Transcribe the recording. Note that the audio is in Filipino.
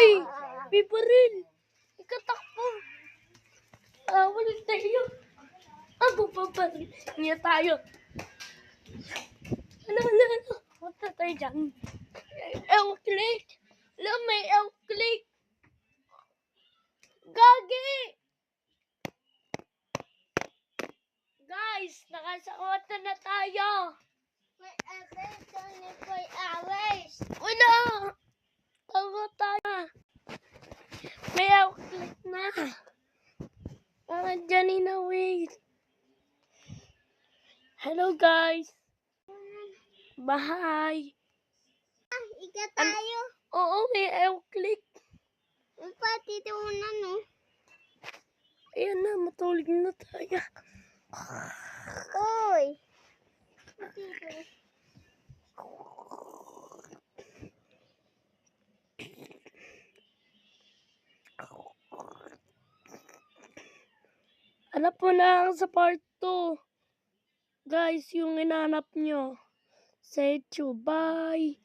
Uy! May baril! Ikatakbo! Walang tayo! Bubabaril niya tayo! Ano? Punta tayo dyan. L-click! Alam, may L-click! Gagi! Guys, nakasakota na tayo! Whatever, 24 hours. Wala! Tago tayo! May L-click na! Janina, wait! Hello guys! Bye! Ika tayo. Oo, may L-click! Pati tunan, no? Ayan na, matulog na tayo. Uy. Hanap po lang sa part 2. Guys, yung inanap nyo. Say to bye.